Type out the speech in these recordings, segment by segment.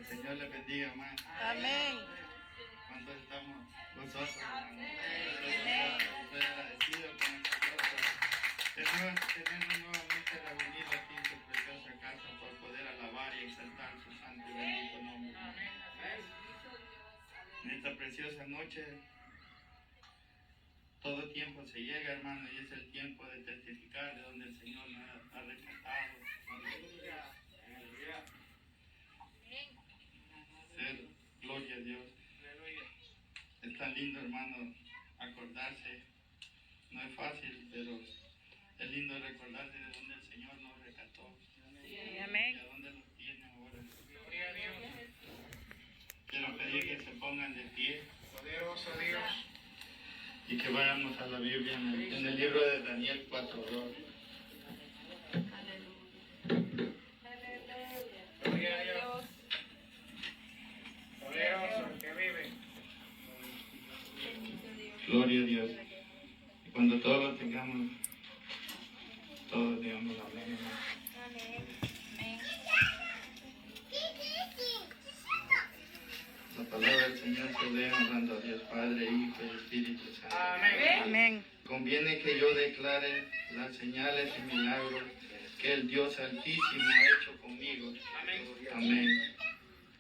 Señor le bendiga, hermano. Amén. ¿Cuántos estamos gozosos, hermano? Estoy agradecido con nosotros. Tenemos nuevamente reunido aquí en su preciosa casa por poder alabar y exaltar su santo y bendito nombre. En esta preciosa noche, todo tiempo se llega, hermano, y es el tiempo de testificar de donde el Señor nos ha rescatado. Gloria a Dios. Es tan lindo, hermano, acordarse. No es fácil, pero es lindo recordarse de donde el Señor nos rescató. Amén. Y a dónde nos tiene ahora. Quiero pedir que se pongan de pie. Poderoso Dios. Y que vayamos a la Biblia en el libro de Daniel 4:2. Gloria a Dios. Poderoso el que vive. Gloria a Dios. Y cuando todos lo tengamos, todos digamos amén. La palabra del Señor se lee honrando a Dios Padre, Hijo y Espíritu Santo. Amén. Amén. Conviene que yo declare las señales y milagros que el Dios Altísimo ha hecho conmigo. Amén. Amén.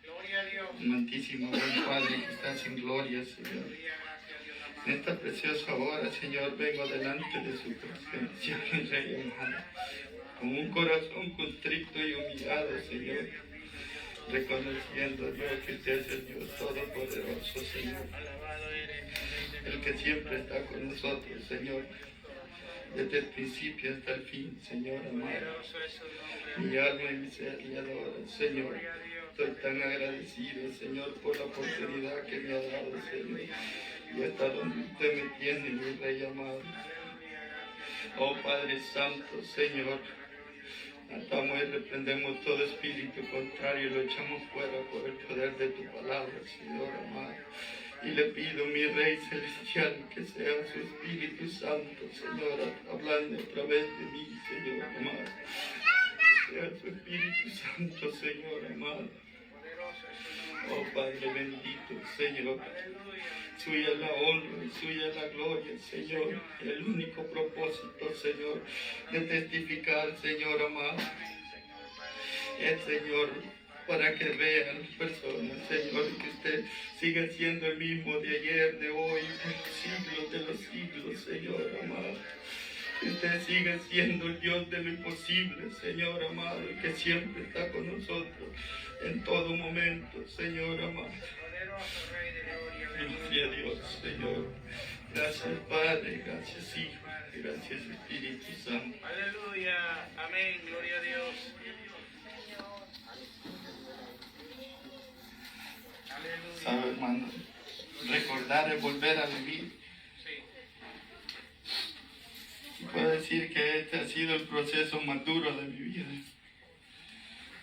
Gloria a Dios. Amantísimo buen Padre que estás en gloria, Señor. Gloria, gracias a Dios. En esta preciosa hora, Señor, vengo delante de su presencia, mi Rey amado, con un corazón constricto y humillado, Señor, reconociendo, Dios, que usted es el Dios Todopoderoso, Señor, Alabado eres, el que siempre está con nosotros, Señor, desde el principio hasta el fin, Señor amado. poderoso es su nombre. Mi alma y mi ser le adoran, Señor. Gloria a Dios. Estoy tan agradecido, Señor, por la oportunidad que me ha dado, Señor. Y hasta donde usted me tiene, mi Rey amado. Oh Padre Santo, Señor. Atamos y reprendemos todo espíritu contrario y lo echamos fuera por el poder de tu palabra, Señor amado. Y le pido, mi Rey Celestial, que sea su Espíritu Santo, Señor, hablando a través de mí, Señor amado. Que sea su Espíritu Santo, Señor amado. Poderoso es su nombre. Oh Padre bendito, Señor. Aleluya. Suya es la honra y suya es la gloria, Señor. El único propósito, Señor, de testificar, Señor amado, es, Señor, para que vean las personas, Señor, que usted sigue siendo el mismo de ayer, de hoy, de los siglos, Señor amado. Que usted sigue siendo el Dios de lo imposible, Señor amado, y que siempre está con nosotros en todo momento, Señor amado. Poderoso Rey de gloria. Gloria a Dios, Señor. Gracias, Padre, gracias, Hijo, gracias, Espíritu Santo. Aleluya. Amén. Gloria a Dios. Aleluya. ¿Sabe, hermano? Recordar es volver a vivir. Sí. Y puedo decir que este ha sido el proceso más duro de mi vida.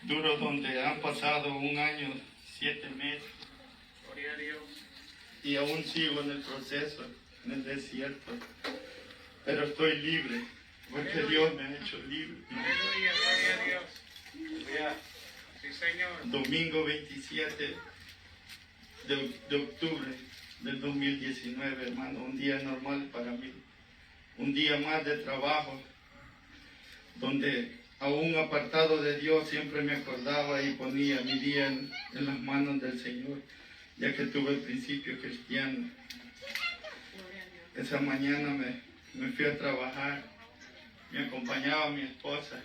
Duro donde han pasado 1 año, 7 meses. Gloria a Dios. Y aún sigo en el proceso, en el desierto. Pero estoy libre, porque Dios me ha hecho libre. Aleluya. Gloria a Dios. Aleluya. Sí, Señor. Domingo 27 de octubre del 2019, hermano, un día normal para mí. Un día más de trabajo, donde aún apartado de Dios siempre me acordaba y ponía mi día en las manos del Señor, ya que tuve el principio cristiano. Esa mañana me fui a trabajar, me acompañaba mi esposa.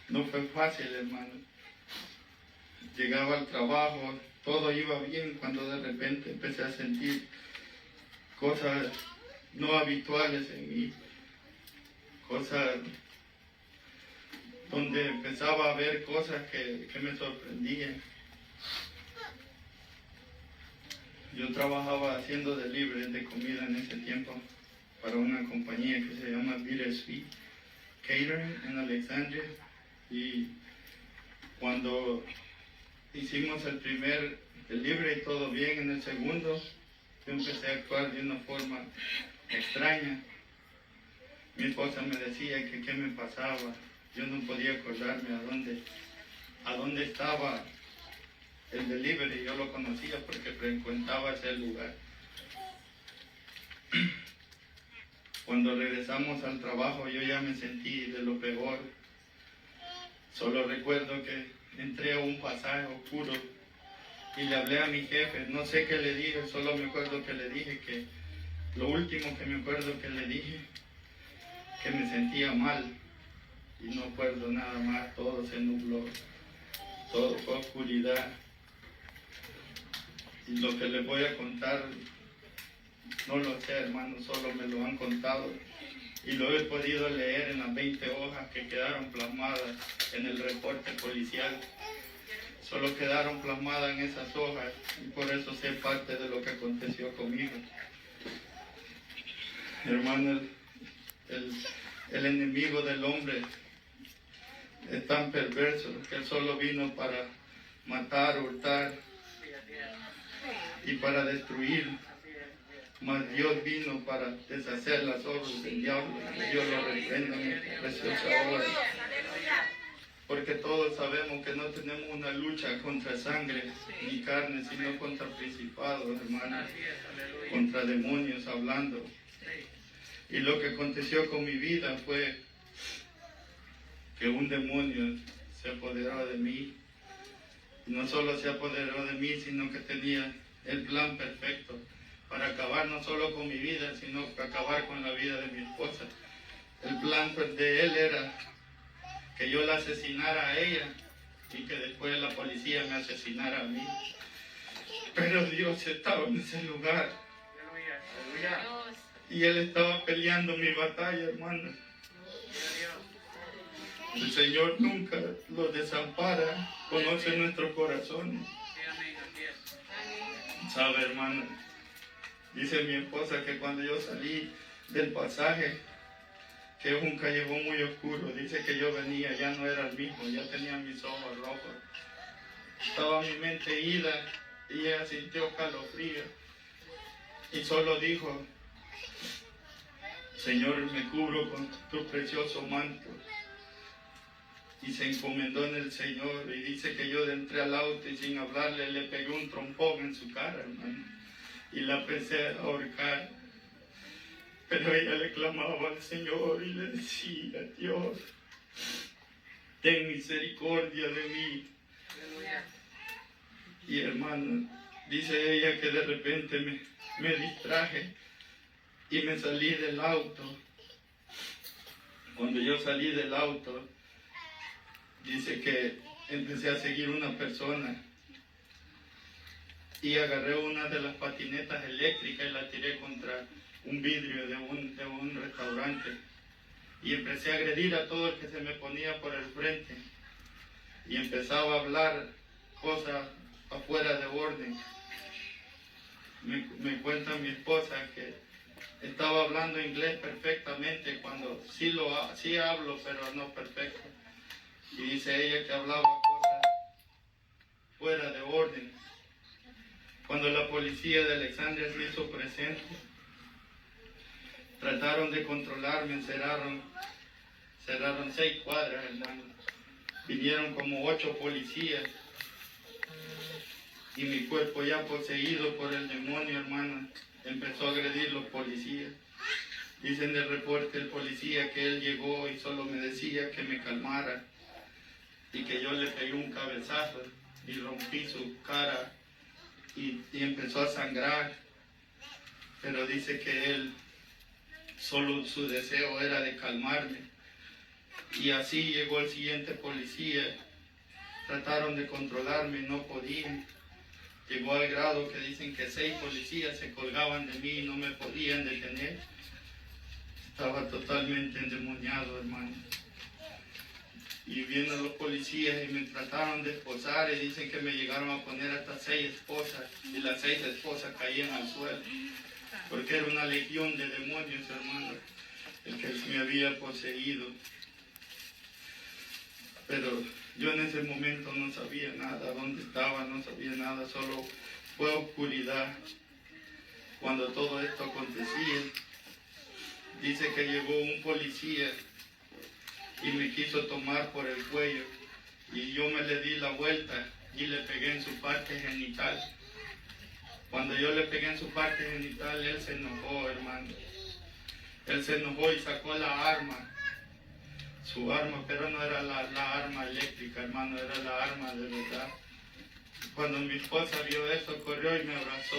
No fue fácil, hermano. Llegaba al trabajo, todo iba bien, cuando de repente empecé a sentir cosas no habituales en mí, cosas donde empezaba a ver cosas que me sorprendían. Yo trabajaba haciendo delivery de comida en ese tiempo para una compañía que se llama Bittersweet Catering en Alexandria, y cuando hicimos el primer delivery todo bien, en el segundo yo empecé a actuar de una forma extraña. Mi esposa me decía que qué me pasaba, yo no podía acordarme a dónde a donde estaba el delivery. Yo lo conocía porque frecuentaba ese lugar. Cuando regresamos al trabajo yo ya me sentí de lo peor. Solo recuerdo que entré a un pasaje oscuro y le hablé a mi jefe. No sé qué le dije, solo me acuerdo que le dije que lo último que me acuerdo que le dije, que me sentía mal. Y no acuerdo nada más, todo se nubló, todo fue oscuridad. Y lo que les voy a contar, no lo sé, hermano, solo me lo han contado. Y lo he podido leer en las 20 hojas que quedaron plasmadas en el reporte policial. Solo quedaron plasmadas en esas hojas y por eso sé parte de lo que aconteció conmigo. Hermano, el enemigo del hombre es tan perverso que él solo vino para matar, hurtar y para destruir. Mas Dios vino para deshacer las obras del diablo. Dios lo reprenda en esta preciosa hora. Porque todos sabemos que no tenemos una lucha contra sangre ni carne, sino contra principados, hermanos, contra demonios hablando. Y lo que aconteció con mi vida fue que un demonio se apoderó de mí. Y no solo se apoderó de mí, sino que tenía el plan perfecto para acabar no solo con mi vida, sino para acabar con la vida de mi esposa. El plan de él era que yo la asesinara a ella y que después la policía me asesinara a mí. Pero Dios estaba en ese lugar. Y Él estaba peleando mi batalla, hermano. El Señor nunca lo desampara, conoce nuestro corazón. ¿Sabe, hermano? Dice mi esposa que cuando yo salí del pasaje, que es un callejón muy oscuro, dice que yo venía, ya no era el mismo, ya tenía mis ojos rojos. Estaba mi mente ida y ella sintió calofrío. Y solo dijo: Señor, me cubro con tu precioso manto. Y se encomendó en el Señor. Y dice que yo entré al auto y sin hablarle le pegué un trompón en su cara, hermano. Y la empecé a ahorcar. Pero ella le clamaba al Señor y le decía: Dios, ten misericordia de mí. Y hermano, dice ella que de repente me distraje y me salí del auto. Cuando yo salí del auto, dice que empecé a seguir una persona y agarré una de las patinetas eléctricas y la tiré contra un vidrio de un restaurante y empecé a agredir a todo el que se me ponía por el frente y empezaba a hablar cosas afuera de orden. Me cuenta mi esposa que estaba hablando inglés perfectamente, cuando sí hablo, pero no perfecto. Y dice ella que hablaba cosas fuera de orden. Cuando la policía de Alexandria se hizo presente, trataron de controlarme, cerraron 6 cuadras, hermano. Vinieron como 8 policías y mi cuerpo ya poseído por el demonio, hermano, empezó a agredir los policías. Dicen del reporte el policía que él llegó y solo me decía que me calmara y que yo le pegué un cabezazo y rompí su cara y empezó a sangrar. Pero dice que él, solo su deseo era de calmarme. Y así llegó el siguiente policía. Trataron de controlarme, no podían. Llegó al grado que dicen que 6 policías se colgaban de mí y no me podían detener. Estaba totalmente endemoniado, hermano. Y vienen los policías y me trataron de esposar y dicen que me llegaron a poner hasta 6 esposas y las 6 esposas caían al suelo. Porque era una legión de demonios, hermano, el que me había poseído. Pero yo en ese momento no sabía nada, dónde estaba, no sabía nada, solo fue oscuridad. Cuando todo esto acontecía, dice que llegó un policía y me quiso tomar por el cuello y yo me le di la vuelta y le pegué en su parte genital. Cuando yo le pegué en su parte genital, él se enojó, hermano. Él se enojó y sacó la arma, su arma, pero no era la arma eléctrica, hermano, era la arma de verdad. Cuando mi esposa vio eso, corrió y me abrazó.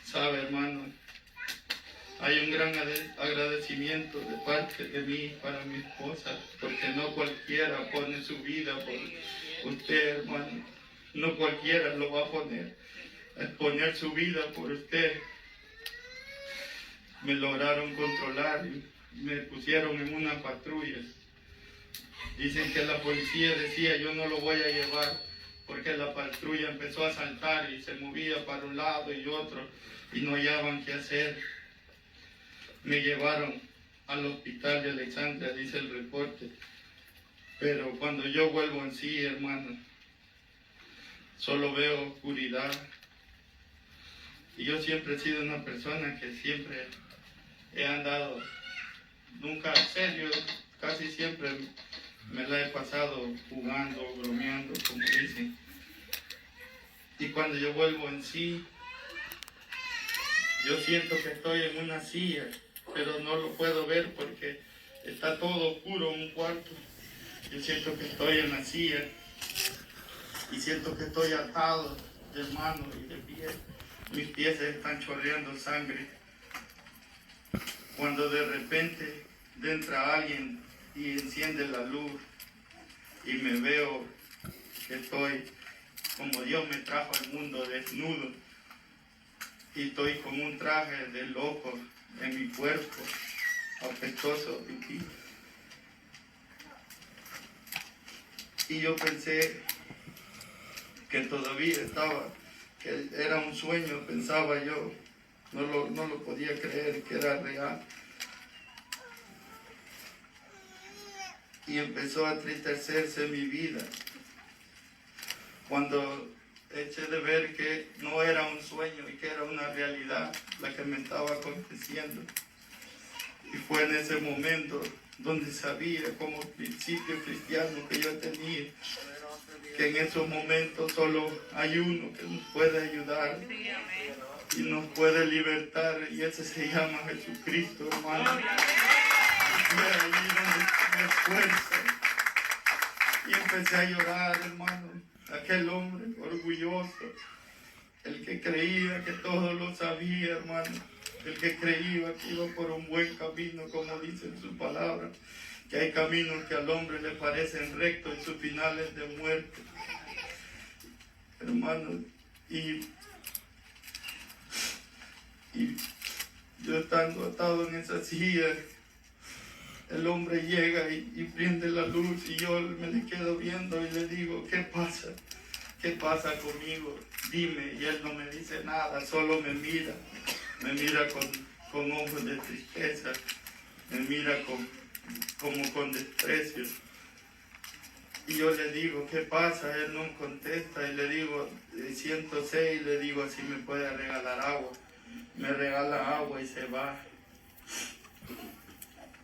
Sabe, hermano, hay un gran agradecimiento de parte de mí para mi esposa, porque no cualquiera pone su vida por usted, hermano. No cualquiera lo va a poner su vida por usted. Me lograron controlar y me pusieron en una patrulla. Dicen que la policía decía, yo no lo voy a llevar, porque la patrulla empezó a saltar y se movía para un lado y otro y no hallaban qué hacer. Me llevaron al hospital de Alexandria, dice el reporte. Pero cuando yo vuelvo en sí, hermano, solo veo oscuridad. Y yo siempre he sido una persona que siempre he andado, nunca serio, casi siempre me la he pasado jugando, bromeando, como dicen. Y cuando yo vuelvo en sí, yo siento que estoy en una silla, pero no lo puedo ver porque está todo oscuro en un cuarto. Yo siento que estoy en la silla y siento que estoy atado de mano y de pie. Mis pies están chorreando sangre. Cuando de repente entra alguien y enciende la luz y me veo que estoy como Dios me trajo al mundo, desnudo, y estoy con un traje de loco en mi cuerpo, apestoso pipí. Y yo pensé que todavía que era un sueño, pensaba yo, no lo podía creer que era real. Y empezó a entristecerse mi vida cuando eché de ver que no era un sueño y que era una realidad la que me estaba aconteciendo. Y fue en ese momento donde sabía, como principio cristiano que yo tenía, que en esos momentos solo hay uno que nos puede ayudar y nos puede libertar, y ese se llama Jesucristo, hermano. Y fue ahí donde me fuerza y empecé a llorar, hermano. Aquel hombre orgulloso, el que creía que todo lo sabía, hermano, el que creía que iba por un buen camino, como dice en su palabra, que hay caminos que al hombre le parecen rectos y sus finales de muerte, hermano. Y yo estando atado en esa silla, el hombre llega y prende la luz y yo me le quedo viendo y le digo, ¿qué pasa? ¿Qué pasa conmigo? Dime. Y él no me dice nada, solo me mira con ojos de tristeza, me mira como con desprecio. Y yo le digo, ¿qué pasa? Él no contesta y le digo, 106, le digo, si me puede regalar agua. Me regala agua y se va.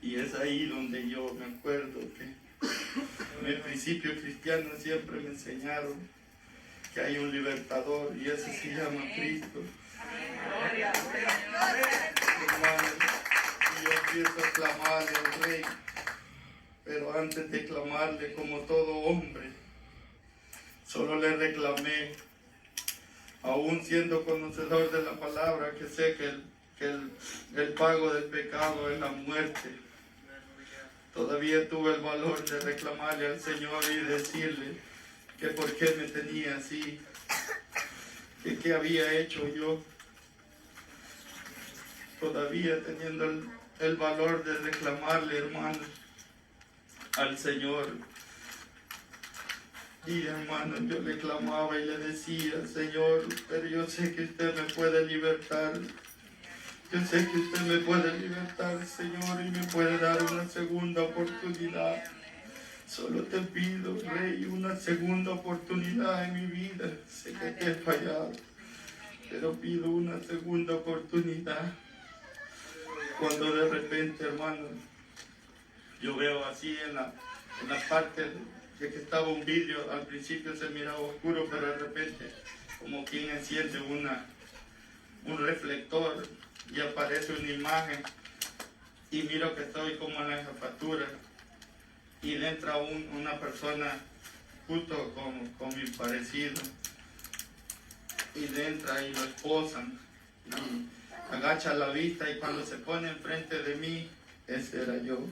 Y es ahí donde yo me acuerdo que en el principio cristiano siempre me enseñaron que hay un libertador y ese se llama Cristo. Hermano, y yo empiezo a clamarle al Rey, pero antes de clamarle como todo hombre, solo le reclamé, aún siendo conocedor de la palabra, que sé que el pago del pecado es la muerte. Todavía tuve el valor de reclamarle al Señor y decirle que por qué me tenía así, que qué había hecho yo. Todavía teniendo el valor de reclamarle, hermano, al Señor. Y hermano, yo le clamaba y le decía, Señor, pero yo sé que usted me puede libertar. Yo sé que usted me puede libertar, Señor, y me puede dar una segunda oportunidad. Solo te pido, Rey, una segunda oportunidad en mi vida. Sé que te he fallado, pero pido una segunda oportunidad. Cuando de repente, hermano, yo veo así en la parte de que estaba un vidrio, al principio se miraba oscuro, pero de repente como quien enciende un reflector y aparece una imagen y miro que estoy como en la jefatura y entra una persona justo con mi parecido y entra y lo esposan y agacha la vista y cuando se pone enfrente de mí, ese era yo.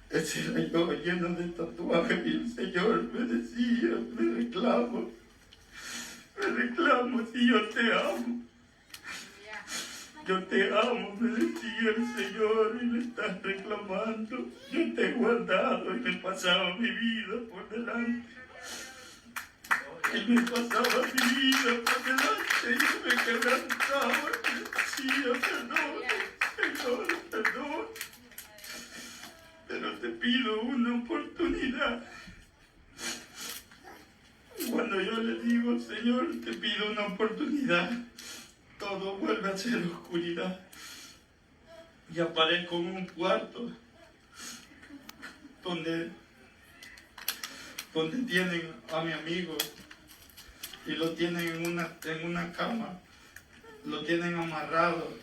Ese era yo lleno de tatuajes y el Señor me decía, me reclamo si yo te amo. Yo te amo, me decía el Señor, y le estás reclamando. Yo te he guardado y me pasaba mi vida por delante. Y me pasaba mi vida por delante, y yo me quebrantaba y le decía, perdón, Señor, perdón. Pero te pido una oportunidad. Cuando yo le digo, Señor, te pido una oportunidad, todo vuelve a ser oscuridad. Y aparezco en un cuarto donde tienen a mi amigo y lo tienen en una cama, lo tienen amarrado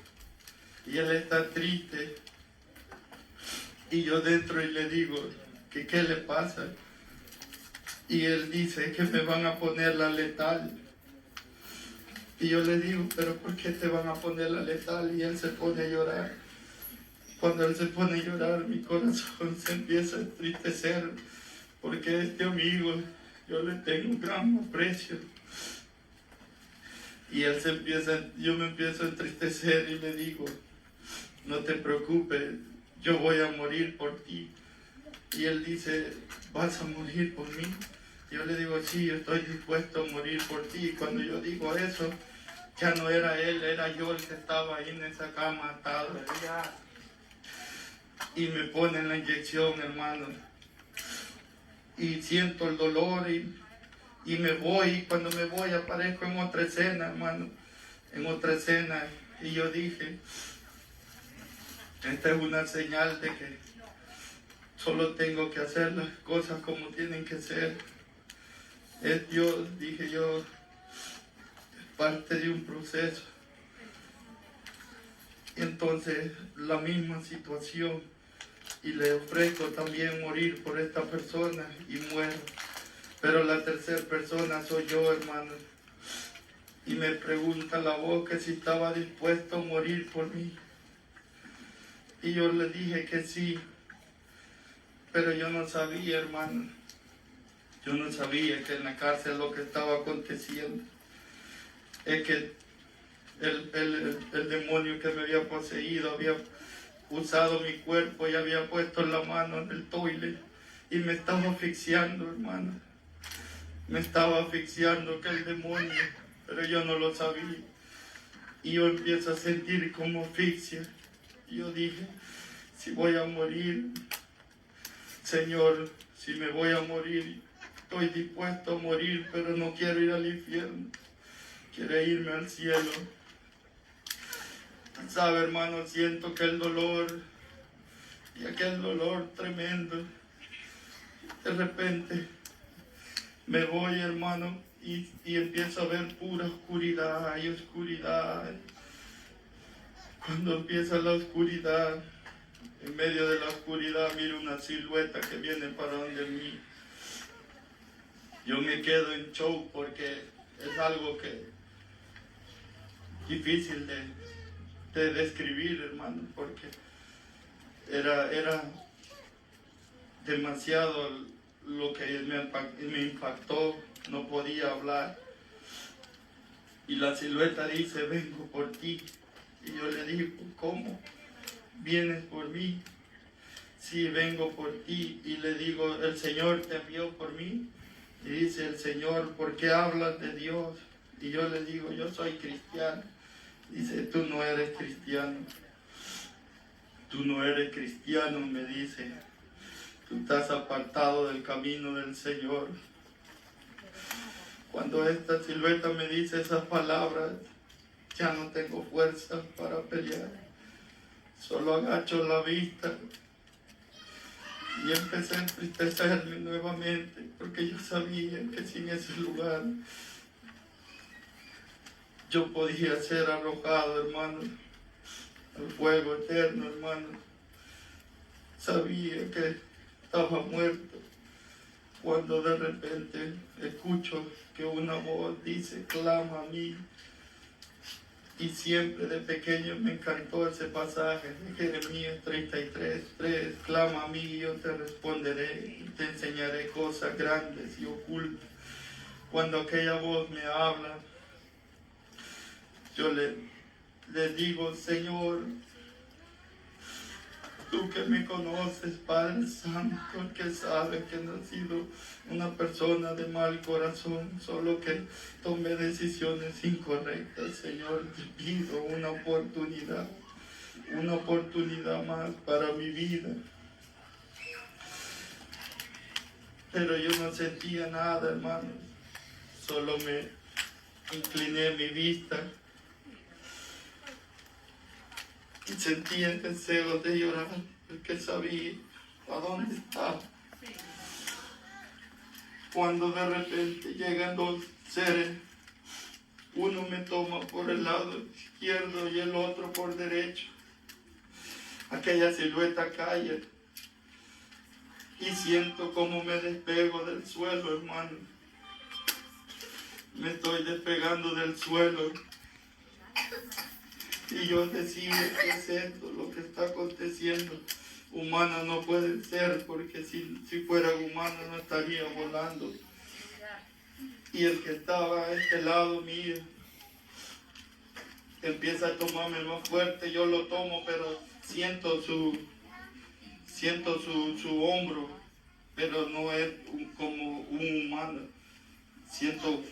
y él está triste. Y yo dentro y le digo, que qué le pasa. Y él dice que me van a poner la letal. Y yo le digo, pero ¿por qué te van a poner la letal? Y él se pone a llorar. Cuando él se pone a llorar, mi corazón se empieza a entristecer, porque este amigo, yo le tengo un gran aprecio. Y yo me empiezo a entristecer y le digo, no te preocupes, yo voy a morir por ti. Y él dice, ¿vas a morir por mí? Yo le digo, sí, yo estoy dispuesto a morir por ti. Y cuando yo digo eso, ya no era él, era yo el que estaba ahí en esa cama atado. Y me ponen la inyección, hermano. Y siento el dolor y me voy. Y cuando me voy aparezco en otra escena, hermano. En otra escena. Y yo dije, esta es una señal de que solo tengo que hacer las cosas como tienen que ser. Es Dios, dije yo, es parte de un proceso. Entonces, la misma situación. Y le ofrezco también morir por esta persona y muero. Pero la tercera persona soy yo, hermano. Y me pregunta la voz que si estaba dispuesto a morir por mí. Y yo le dije que sí. Pero yo no sabía, hermano. Yo no sabía que en la cárcel lo que estaba aconteciendo es que el demonio que me había poseído había usado mi cuerpo y había puesto la mano en el toile y me estaba asfixiando, hermano. Me estaba asfixiando que el demonio, pero yo no lo sabía. Y yo empiezo a sentir como asfixia. Y yo dije, si voy a morir, Señor, si me voy a morir, estoy dispuesto a morir, pero no quiero ir al infierno. Quiero irme al cielo. ¿Sabe, hermano? Siento que el dolor, y aquel dolor tremendo, de repente me voy, hermano, y empiezo a ver pura oscuridad y oscuridad. Cuando empieza la oscuridad, en medio de la oscuridad miro una silueta que viene para donde mí. Yo me quedo en shock porque es algo que difícil de describir, hermano, porque era demasiado lo que me impactó, no podía hablar. Y la silueta dice, vengo por ti. Y yo le digo, ¿cómo? ¿Vienes por mí? Sí, vengo por ti. Y le digo, ¿el Señor te envió por mí? Y dice el Señor, ¿por qué hablas de Dios? Y yo le digo, yo soy cristiano. Dice, tú no eres cristiano. Tú no eres cristiano, me dice. Tú estás apartado del camino del Señor. Cuando esta silueta me dice esas palabras, ya no tengo fuerza para pelear. Solo agacho la vista Y empecé a entristecerme nuevamente porque yo sabía que sin ese lugar yo podía ser arrojado, hermano, al fuego eterno, hermano. Sabía que estaba muerto cuando de repente escucho que una voz dice, clama a mí. Y siempre de pequeño me encantó ese pasaje de Jeremías 33:3, clama a mí y yo te responderé y te enseñaré cosas grandes y ocultas. Cuando aquella voz me habla, yo le digo, Señor, tú que me conoces, Padre Santo, que sabes que no he sido una persona de mal corazón, solo que tomé decisiones incorrectas, Señor, te pido una oportunidad más para mi vida. Pero yo no sentía nada, hermano, solo me incliné mi vista y sentía el deseo de llorar, porque sabía a dónde estaba. Cuando de repente llegan dos seres, uno me toma por el lado izquierdo y el otro por derecho. Aquella silueta cae y siento como me despego del suelo, hermano. Me estoy despegando del suelo. Y yo decía, ¿qué es esto? Lo que está aconteciendo. Humano no puede ser, porque si fuera humano no estaría volando. Y el que estaba a este lado mío empieza a tomarme más fuerte. Yo lo tomo, pero siento su hombro, pero no es como un humano. Siento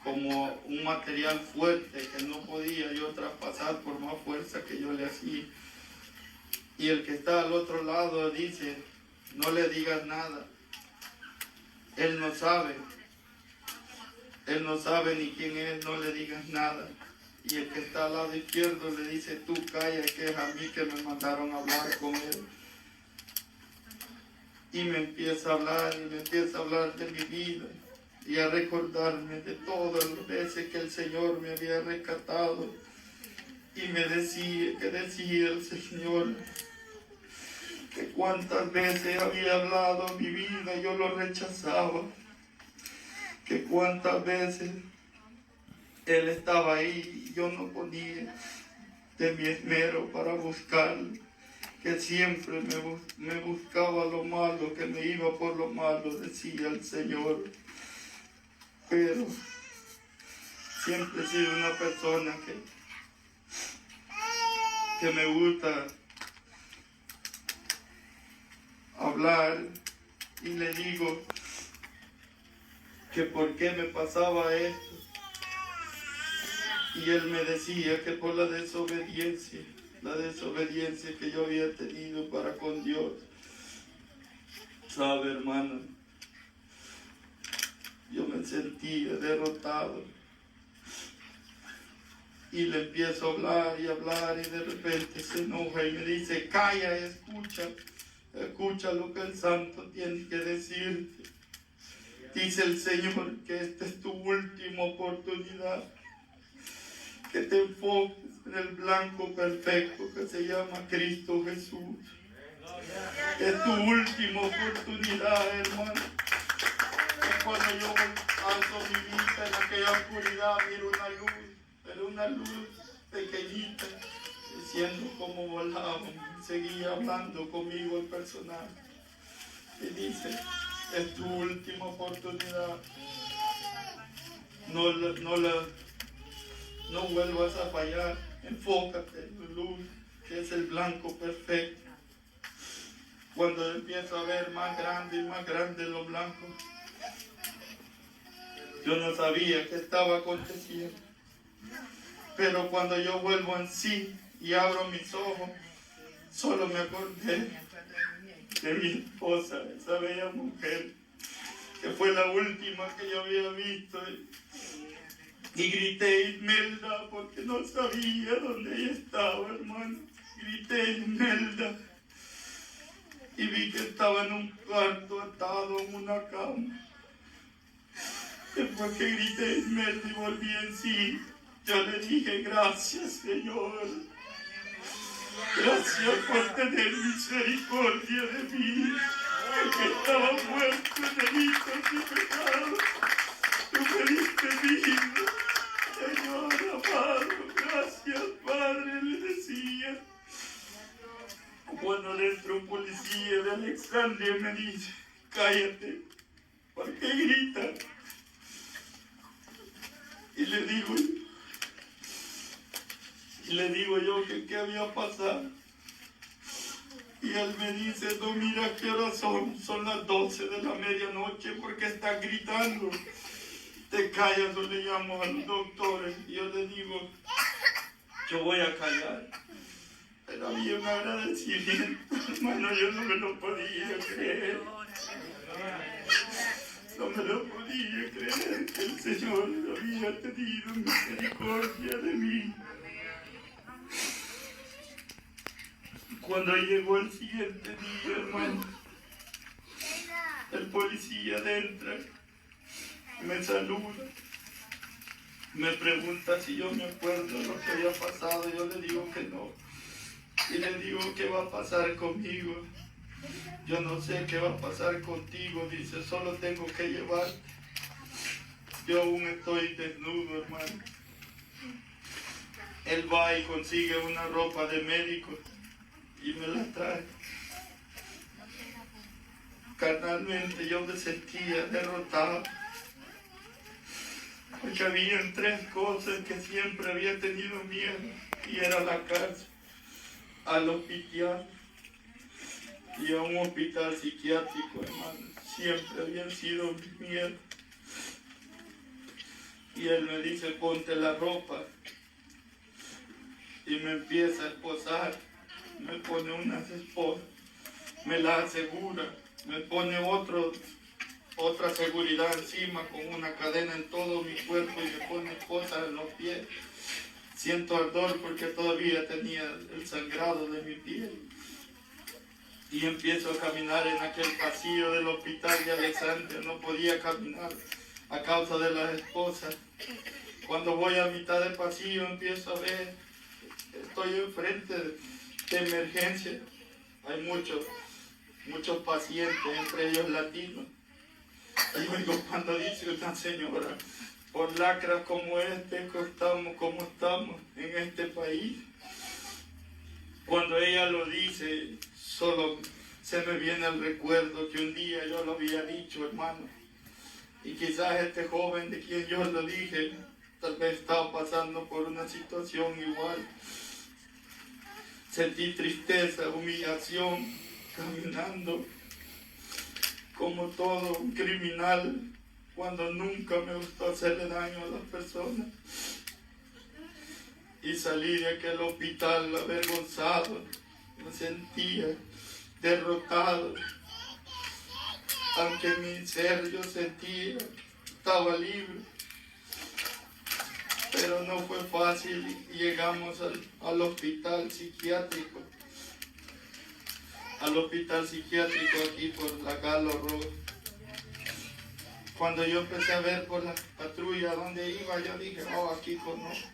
como un material fuerte que no podía yo traspasar por más fuerza que yo le hacía. Y el que está al otro lado dice, no le digas nada. Él no sabe ni quién es, no le digas nada. Y el que está al lado izquierdo le dice, tú calla, que es a mí que me mandaron a hablar con él. Y me empieza a hablar de mi vida y a recordarme de todas las veces que el Señor me había rescatado. Y me decía el Señor, que cuántas veces había hablado mi vida, yo lo rechazaba, que cuántas veces Él estaba ahí y yo no ponía de mi esmero para buscarlo, que siempre me buscaba lo malo, que me iba por lo malo, decía el Señor. Pero siempre he sido una persona que me gusta hablar, y le digo que por qué me pasaba esto. Y él me decía que por la desobediencia que yo había tenido para con Dios. ¿Sabe, hermano? Yo me sentía derrotado. Y le empiezo a hablar y de repente se enoja y me dice, calla, escucha lo que el Santo tiene que decirte. Dice el Señor que esta es tu última oportunidad, que te enfoques en el blanco perfecto que se llama Cristo Jesús. Es tu última oportunidad, hermano. Y cuando yo alzo mi vista en aquella oscuridad, miro una luz, pero una luz pequeñita, diciendo cómo volaba. Seguía hablando conmigo el personaje. Y dice, es tu última oportunidad. No vuelvas a fallar. Enfócate en la luz, que es el blanco perfecto. Cuando empiezo a ver más grande lo blanco, yo no sabía qué estaba aconteciendo. Pero cuando yo vuelvo en sí y abro mis ojos, solo me acordé de mi esposa, esa bella mujer, que fue la última que yo había visto. Y grité Imelda, porque no sabía dónde ella estaba, hermano. Grité Imelda. y vi que estaba en un cuarto atado en una cama. Después que grité y me volví en sí, yo le dije: gracias, Señor. Gracias por tener misericordia de mí, que estaba muerto en delitos y pecados. Tú me diste vida, Señor amado. Gracias, Padre, le decía. Cuando dentro un policía de Alexandria me dice: cállate, ¿por qué gritas? Y le digo yo que qué había pasado. Y él me dice: no, mira qué hora son las 12 de la medianoche, porque estás gritando. Te callas o le llamo a los doctores. Y yo le digo: yo voy a callar. Pero había un agradecimiento, hermano, yo no me lo podía creer. No me lo podía creer que el Señor había tenido misericordia de mí. Cuando llegó el siguiente día, hermano, el policía entra, me saluda, me pregunta si yo me acuerdo de lo que había pasado. Yo le digo que no. Y le digo: ¿qué va a pasar conmigo? Yo no sé qué va a pasar contigo. Dice: solo tengo que llevarte. Yo aún estoy desnudo, hermano. Él va y consigue una ropa de médico y me la trae. Carnalmente yo me sentía derrotado, porque habían 3 cosas que siempre había tenido miedo, y era la cárcel, al hospital y a un hospital psiquiátrico, hermano. Siempre habían sido mis miedos. Y él me dice: ponte la ropa. Y me empieza a esposar, me pone unas esposas, me la asegura, me pone otra seguridad encima con una cadena en todo mi cuerpo y me pone esposas en los pies. Siento ardor porque todavía tenía el sangrado de mi piel. Y empiezo a caminar en aquel pasillo del hospital de Alexandria. No podía caminar a causa de las esposas. Cuando voy a mitad del pasillo empiezo a ver, estoy enfrente de emergencia. Hay muchos pacientes, entre ellos latinos. Y oigo cuando dice una señora: por lacras como como estamos en este país. Cuando ella lo dice, solo se me viene el recuerdo que un día yo lo había dicho, hermano. Y quizás este joven de quien yo lo dije, tal vez estaba pasando por una situación igual. Sentí tristeza, humillación, caminando como todo un criminal, cuando nunca me gustó hacerle daño a las personas. Y salí de aquel hospital avergonzado, me sentía derrotado. Aunque mi ser yo sentía estaba libre, pero no fue fácil. Llegamos al hospital psiquiátrico. Al hospital psiquiátrico aquí por la Galo Road. Cuando yo empecé a ver por la patrulla donde iba, yo dije: oh, aquí conozco.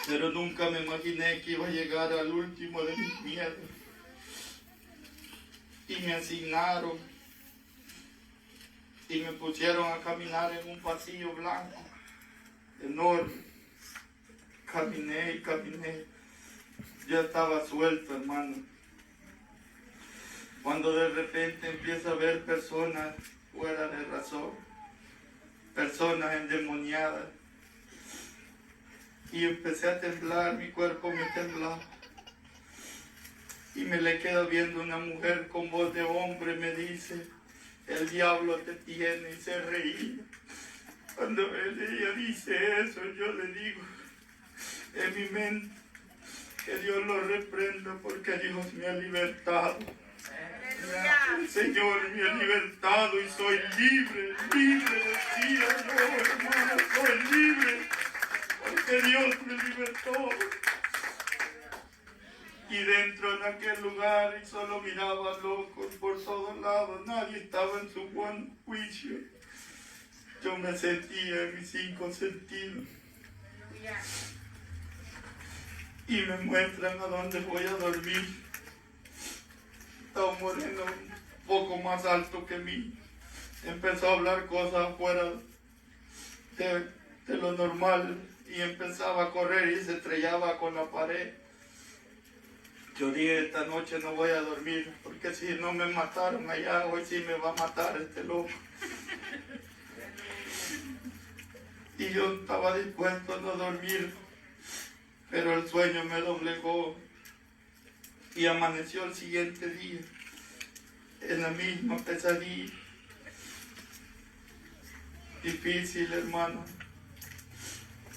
Pero nunca me imaginé que iba a llegar al último de mis miedos. Y me asignaron y me pusieron a caminar en un pasillo blanco enorme. Caminé y caminé. Yo estaba suelto, hermano. Cuando de repente empiezo a ver personas fuera de razón, personas endemoniadas, y empecé a temblar, mi cuerpo me temblaba. Y me le quedo viendo una mujer con voz de hombre, me dice: el diablo te tiene, y se reía. Cuando ella dice eso, yo le digo en mi mente que Dios lo reprenda, porque Dios me ha libertado. El Señor me ha libertado y soy libre, decía yo, hermano, soy libre, porque Dios me libertó. Y dentro de aquel lugar y solo miraba locos por todos lados, nadie estaba en su buen juicio. Yo me sentía en mis 5 sentidos. Y me muestran a dónde voy a dormir. Está un moreno un poco más alto que mí. Empezó a hablar cosas fuera de lo normal y empezaba a correr y se estrellaba con la pared. Yo dije, esta noche no voy a dormir, porque si no me mataron allá, hoy sí me va a matar este loco. Y yo estaba dispuesto a no dormir, pero el sueño me doblegó y amaneció el siguiente día en la misma pesadilla. Difícil, hermano,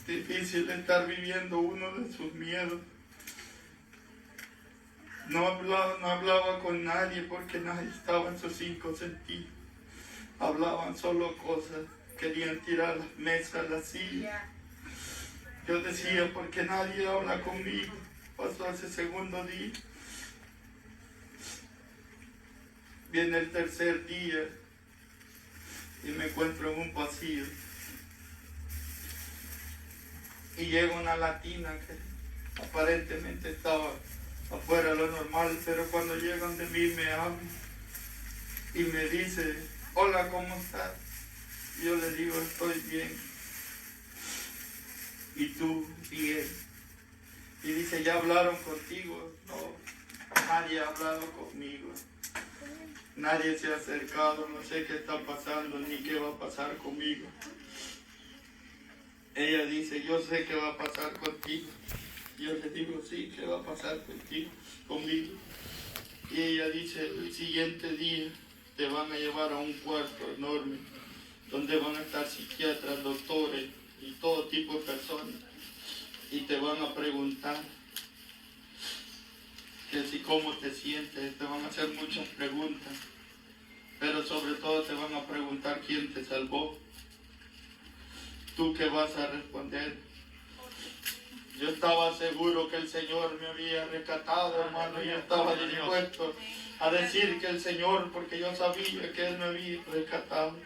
difícil estar viviendo uno de sus miedos. No hablaba con nadie porque nadie estaba en sus 5 sentidos. Hablaban solo cosas, querían tirar las mesas, las sillas. Yo decía, ¿por qué nadie habla conmigo? Pasó ese segundo día. Viene el tercer día y me encuentro en un pasillo. Y llega una latina que aparentemente estaba afuera de lo normal, pero cuando llegan de mí me hablan y me dice, hola, ¿cómo estás? Y yo le digo, estoy bien. ¿Y tú? Bien. Y dice, ¿ya hablaron contigo? No, nadie ha hablado conmigo. Nadie se ha acercado, no sé qué está pasando ni qué va a pasar conmigo. Ella dice, yo sé qué va a pasar contigo. Yo le digo, sí, ¿qué va a pasar conmigo? Y ella dice, el siguiente día te van a llevar a un cuarto enorme, donde van a estar psiquiatras, doctores y todo tipo de personas. Y te van a preguntar que si cómo te sientes, te van a hacer muchas preguntas. Pero sobre todo te van a preguntar quién te salvó. ¿Tú qué vas a responder? Yo estaba seguro que el Señor me había rescatado, hermano. Yo estaba dispuesto a decir que el Señor, porque yo sabía que Él me había rescatado.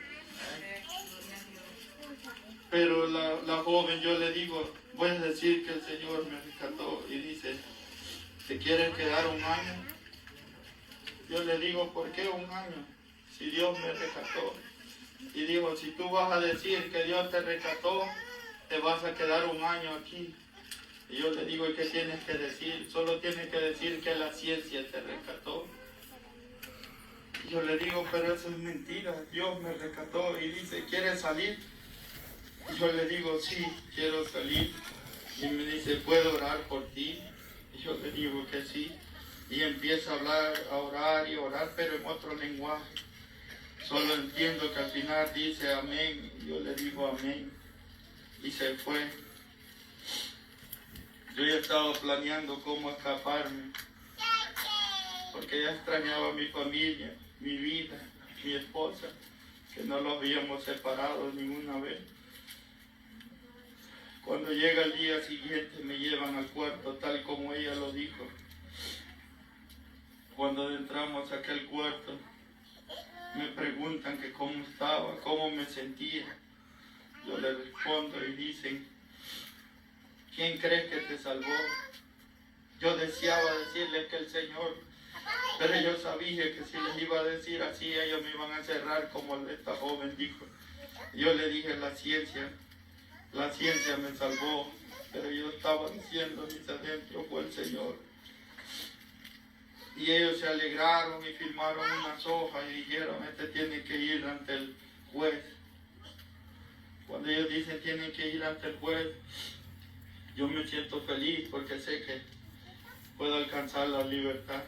Pero la joven, yo le digo, voy a decir que el Señor me rescató. Y dice, ¿te quieres quedar un año? Yo le digo, ¿por qué un año? Si Dios me rescató. Y digo, si tú vas a decir que Dios te rescató, te vas a quedar un año aquí. Y yo le digo, ¿y qué tienes que decir? Solo tienes que decir que la ciencia te rescató. Y yo le digo, pero eso es mentira, Dios me rescató. Y dice, ¿quieres salir? Y yo le digo, sí, quiero salir. Y me dice, ¿puedo orar por ti? Y yo le digo que sí. Y empieza a hablar, a orar y orar, pero en otro lenguaje. Solo entiendo que al final dice amén. Y yo le digo amén. Y se fue. Yo ya estaba planeando cómo escaparme, porque ya extrañaba a mi familia, mi vida, mi esposa, que no los habíamos separado ninguna vez. Cuando llega el día siguiente me llevan al cuarto tal como ella lo dijo. Cuando entramos a aquel cuarto me preguntan que cómo estaba, cómo me sentía. Yo les respondo y dicen, ¿quién crees que te salvó? Yo deseaba decirles que el Señor, pero yo sabía que si les iba a decir así, ellos me iban a cerrar como esta joven dijo. Yo le dije, la ciencia me salvó, pero yo estaba diciendo mis adentro fue el Señor. Y ellos se alegraron y firmaron unas hojas y dijeron, este tiene que ir ante el juez. Cuando ellos dicen tienen que ir ante el juez, yo me siento feliz porque sé que puedo alcanzar la libertad.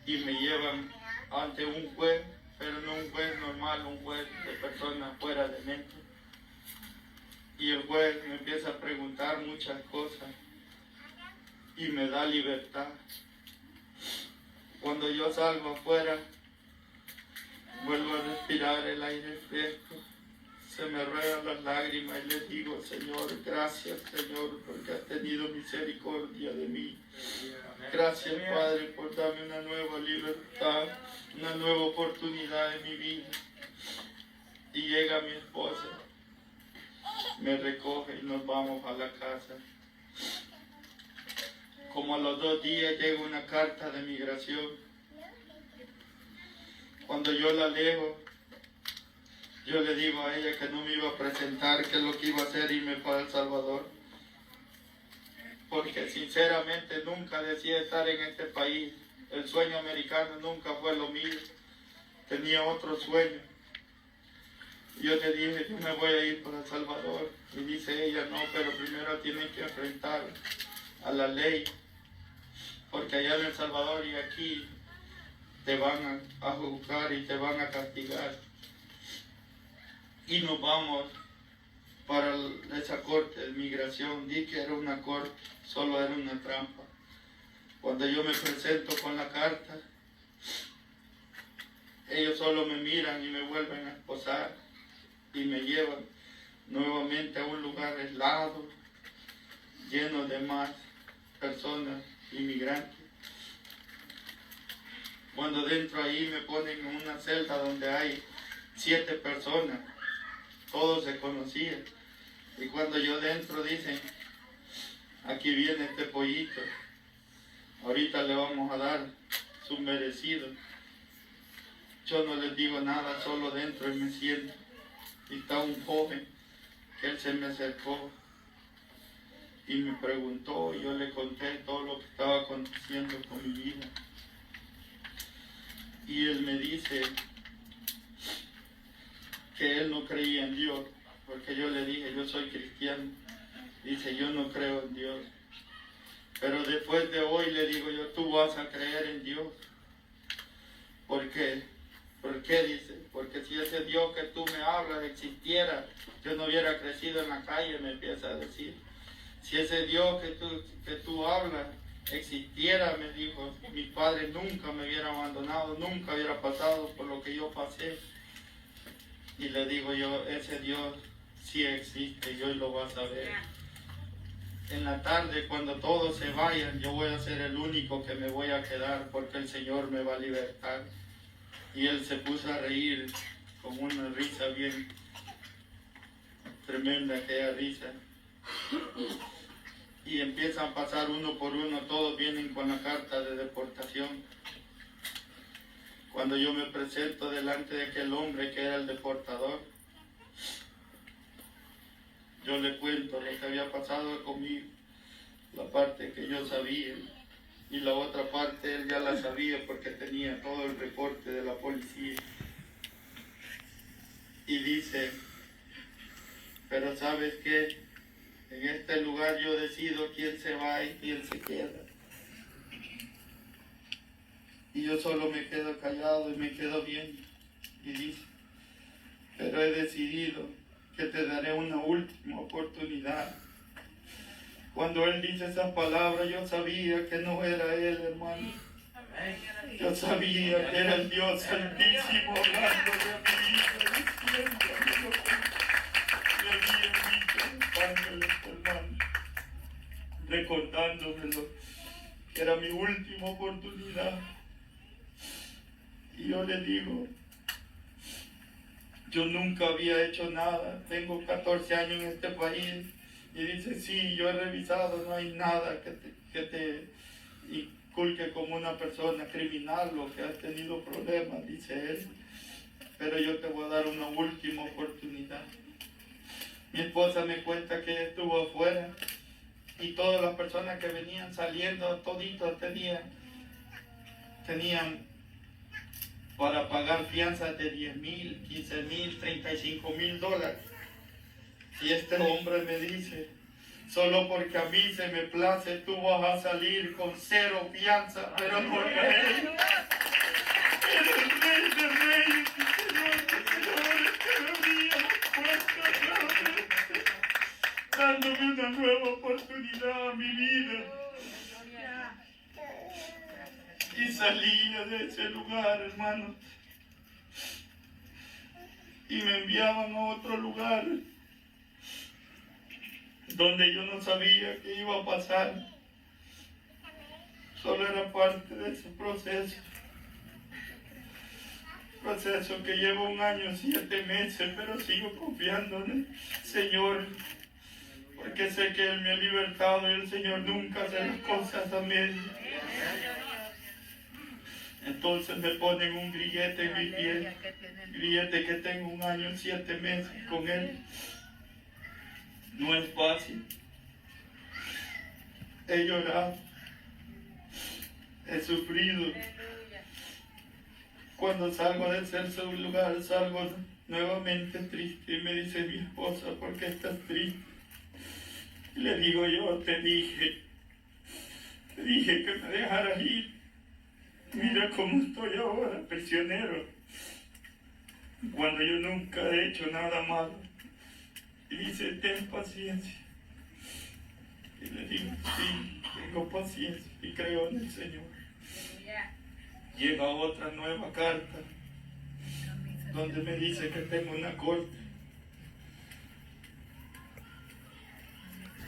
Y me llevan ante un juez, pero no un juez normal, un juez de personas fuera de mente. Y el juez me empieza a preguntar muchas cosas y me da libertad. Cuando yo salgo afuera, vuelvo a respirar el aire fresco, se me ruegan las lágrimas y le digo, Señor, gracias, Señor, porque has tenido misericordia de mí. Gracias, Padre, por darme una nueva libertad, una nueva oportunidad en mi vida. Y llega mi esposa, me recoge y nos vamos a la casa. Como a los 2 días llega una carta de migración. Cuando yo la leo, yo le digo a ella que no me iba a presentar, que lo que iba a hacer irme para El Salvador. Porque sinceramente nunca decía estar en este país. El sueño americano nunca fue lo mío. Tenía otro sueño. Yo le dije, yo me voy a ir para El Salvador. Y dice ella, no, pero primero tienes que enfrentar a la ley. Porque allá en El Salvador y aquí te van a juzgar y te van a castigar. Y nos vamos para esa corte de migración. Di que era una corte, solo era una trampa. Cuando yo me presento con la carta, ellos solo me miran y me vuelven a esposar y me llevan nuevamente a un lugar aislado, lleno de más personas inmigrantes. Cuando dentro ahí me ponen en una celda donde hay 7 personas, todos se conocían. Y cuando yo dentro dicen, aquí viene este pollito, ahorita le vamos a dar su merecido. Yo no les digo nada, solo dentro y me siento. Y está un joven que él se me acercó y me preguntó, y yo le conté todo lo que estaba aconteciendo con mi vida. Y él me dice que él no creía en Dios, porque yo le dije, yo soy cristiano. Dice, yo no creo en Dios. Pero después de hoy le digo yo, tú vas a creer en Dios. ¿Por qué? ¿Por qué? Dice, porque si ese Dios que tú me hablas existiera, yo no hubiera crecido en la calle, me empieza a decir. Si ese Dios que tú hablas existiera, me dijo, mi padre nunca me hubiera abandonado, nunca hubiera pasado por lo que yo pasé. Y le digo yo, ese Dios sí existe y hoy lo vas a ver. En la tarde, cuando todos se vayan, yo voy a ser el único que me voy a quedar porque el Señor me va a libertar. Y él se puso a reír con una risa bien tremenda, aquella risa. Y empiezan a pasar uno por uno, todos vienen con la carta de deportación. Cuando yo me presento delante de aquel hombre que era el deportador, yo le cuento lo que había pasado conmigo, la parte que yo sabía, y la otra parte él ya la sabía porque tenía todo el reporte de la policía. Y dice, pero ¿sabes qué? En este lugar yo decido quién se va y quién se queda. Y yo solo me quedo callado y me quedo viendo. Y dice, pero he decidido que te daré una última oportunidad. Cuando él dice esas palabras, yo sabía que no era él, hermano. Yo sabía que era el Dios Santísimo hablando de mi vida, diciéndome lo que me había dicho los ángeles, hermano, recordándomelo, que era mi última oportunidad. Y yo le digo, yo nunca había hecho nada, tengo 14 años en este país. Y dice, sí, yo he revisado, no hay nada que te inculque como una persona criminal o que has tenido problemas, dice él. Pero yo te voy a dar una última oportunidad. Mi esposa me cuenta que estuvo afuera y todas las personas que venían saliendo, toditos tenían para pagar fianzas de 10,000, 15,000, 35,000 dólares. Y este hombre me dice, solo porque a mí se me place, tú vas a salir con 0 fianza, pero por rey. Eres el rey de reyes y señor de señores que me abría puertas, dándome una nueva oportunidad a mi vida. Y salía de ese lugar, hermano. y me enviaban a otro lugar donde yo no sabía qué iba a pasar. Solo era parte de ese proceso que lleva 1 año, 7 meses, pero sigo confiando en el Señor, porque sé que Él me ha libertado y el Señor nunca hace las cosas a medias. Entonces me ponen un grillete en mi piel, grillete que tengo 1 año, 7 meses con Él. No es fácil. He llorado, he sufrido. Cuando salgo de ese lugar, salgo nuevamente triste y me dice mi esposa, ¿por qué estás triste? Y le digo yo, te dije que me dejaras ir. Mira cómo estoy ahora, prisionero, cuando yo nunca he hecho nada malo. Y dice, ten paciencia. Y le digo, sí, tengo paciencia y creo en el Señor. Llega otra nueva carta donde me dice que tengo una corte.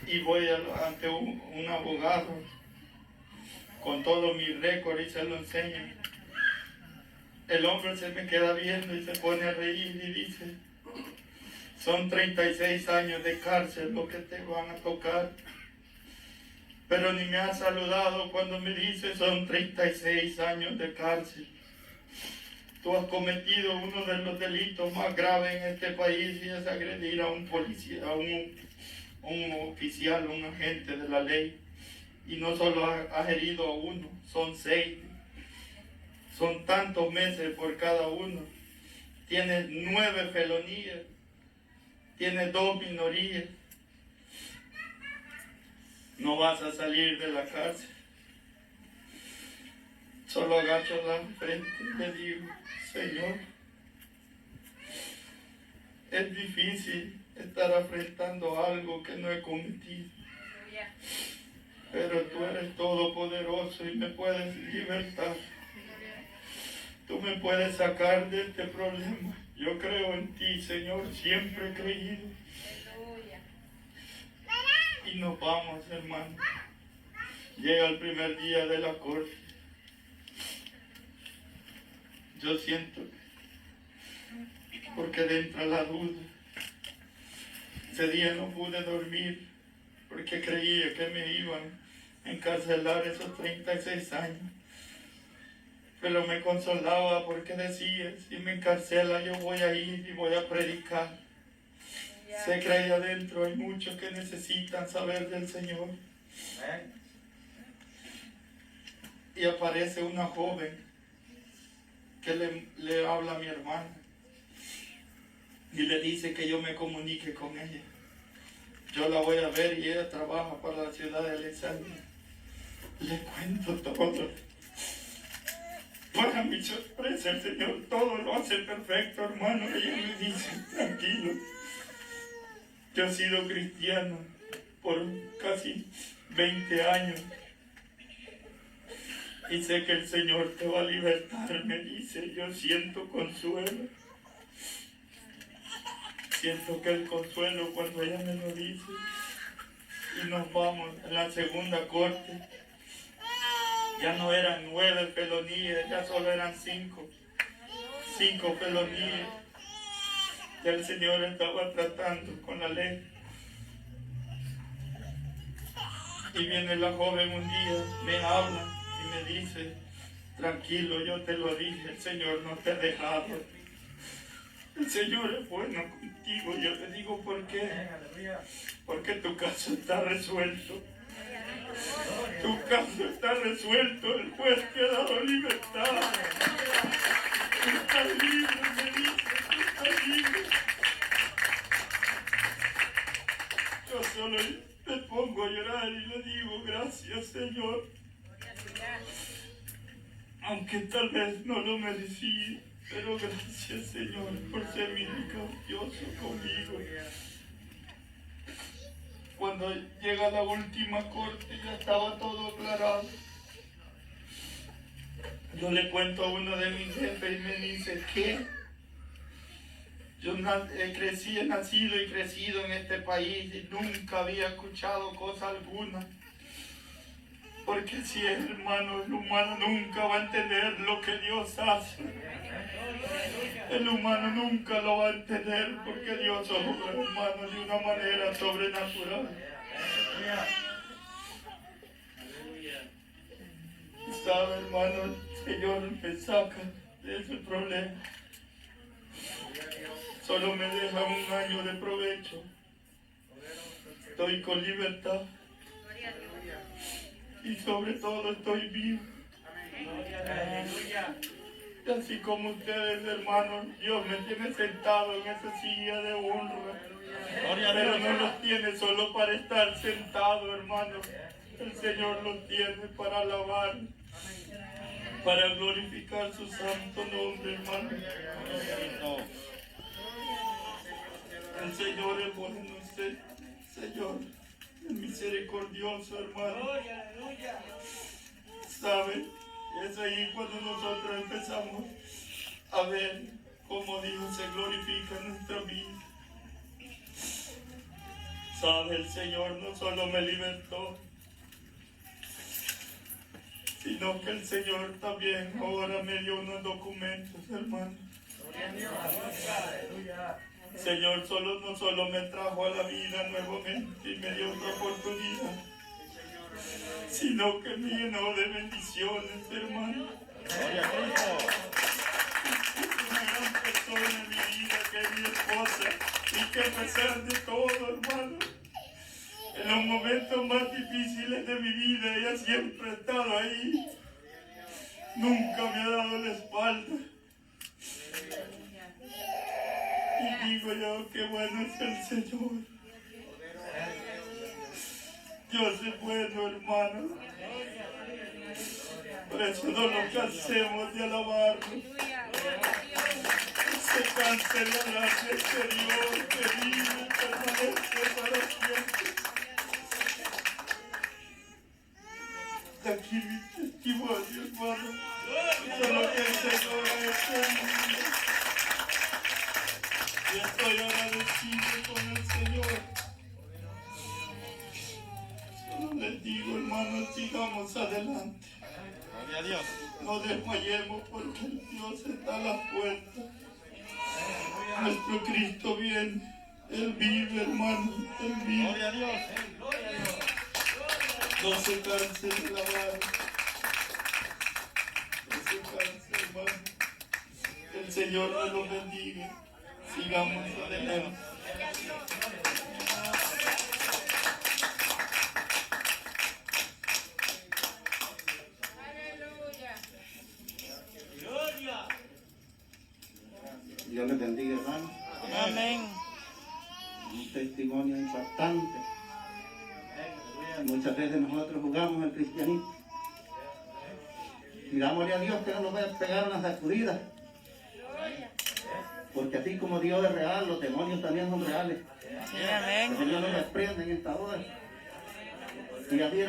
Y voy ante un abogado con todo mi récord y se lo enseño. El hombre se me queda viendo y se pone a reír y dice, son 36 años de cárcel lo que te van a tocar. Pero ni me ha saludado cuando me dice son 36 años de cárcel. Tú has cometido uno de los delitos más graves en este país y es agredir a un policía, a un oficial, un agente de la ley. Y no solo has herido a uno, son 6. Son tantos meses por cada uno. Tienes 9 felonías. Tienes 2 minorías. No vas a salir de la cárcel. Solo agacho la frente y le digo, Señor, es difícil estar afrontando algo que no he cometido. Pero tú eres todopoderoso y me puedes libertar. Tú me puedes sacar de este problema. Yo creo en ti, Señor, siempre he creído. Y nos vamos, hermano. Llega el primer día de la corte. Yo siento, porque entra la duda. Ese día no pude dormir, porque creía que me iban a encarcelar esos 36 años. Pero me consolaba porque decía, si me encarcela yo voy a ir y voy a predicar. Sé que ahí adentro hay muchos que necesitan saber del Señor. Y aparece una joven que le habla a mi hermana y le dice que yo me comunique con ella. Yo la voy a ver y ella trabaja para la ciudad de Alexandria. Le cuento todo. Para mi sorpresa, el Señor todo lo hace perfecto, hermano. Ella me dice, tranquilo. Yo he sido cristiano por casi 20 años. Y sé que el Señor te va a libertar, me dice. Yo siento consuelo. Siento que el consuelo cuando ella me lo dice. Y nos vamos a la segunda corte. Ya no eran 9 felonías, ya solo eran 5. 5 felonías. Ya el Señor estaba tratando con la ley. Y viene la joven un día, me habla y me dice, tranquilo, yo te lo dije, el Señor no te ha dejado. El Señor es bueno contigo. Yo le digo, ¿por qué? Porque tu caso está resuelto. Tu caso está resuelto. El juez te ha dado libertad. Estás libre, me dice, estás libre. Yo solo me pongo a llorar y le digo, gracias, Señor. Aunque tal vez no lo merecí, pero gracias, Señor, por ser misericordioso conmigo. Cuando llega la última corte, ya estaba todo aclarado. Yo le cuento a uno de mis jefes y me dice, ¿qué? Yo he nacido y crecido en este país y nunca había escuchado cosa alguna. Porque si es hermano, el humano nunca va a entender lo que Dios hace. El humano nunca lo va a entender porque Dios obra, hermano, de una manera sobrenatural. Y sabe, hermano, el Señor me saca de ese problema. Solo me deja 1 año de provecho. Estoy con libertad. Y sobre todo estoy vivo. Y así como ustedes, hermanos, Dios me tiene sentado en esa silla de honra. Pero no los tiene solo para estar sentado, hermano. El Señor los tiene para alabar, para glorificar su santo nombre, hermano. El Señor es bueno, Señor, es misericordioso, hermano. ¿Saben? Es ahí cuando nosotros empezamos a ver cómo Dios se glorifica en nuestra vida. ¿Sabe? El Señor no solo me libertó, sino que el Señor también ahora me dio unos documentos, hermano. El Señor no solo me trajo a la vida nuevamente y me dio otra oportunidad, sino que me llenó de bendiciones, hermano. Una gran persona en mi vida que es mi esposa y que a pesar de todo, hermano, en los momentos más difíciles de mi vida ella siempre ha estado ahí. Nunca me ha dado la espalda. Y digo yo, qué bueno es el Señor. Dios es bueno, hermano. Por eso no nos cansemos de alabarlo. Se canse de hablar de este Dios que vive y permanece para siempre. De aquí mi testimonio, hermano. Solo que el Señor es el y estoy agradecido con el Señor. Solo les digo, hermanos, sigamos adelante. Gloria a Dios. No desmayemos porque el Dios está a la puerta. Nuestro Cristo viene. Él vive, hermano. Él vive. Gloria a Dios. No se canse de alabar. No se canse, hermano. El Señor nos los bendiga. Sigamos adelante. Dios les bendiga, hermano. Amén. Un testimonio impactante. Muchas veces nosotros jugamos el cristianismo. Pidámosle a Dios que no nos vaya a pegar una sacudida. Porque así como Dios es real, los demonios también son reales. Sí, amén. El Señor nos reprende en esta hora. Y así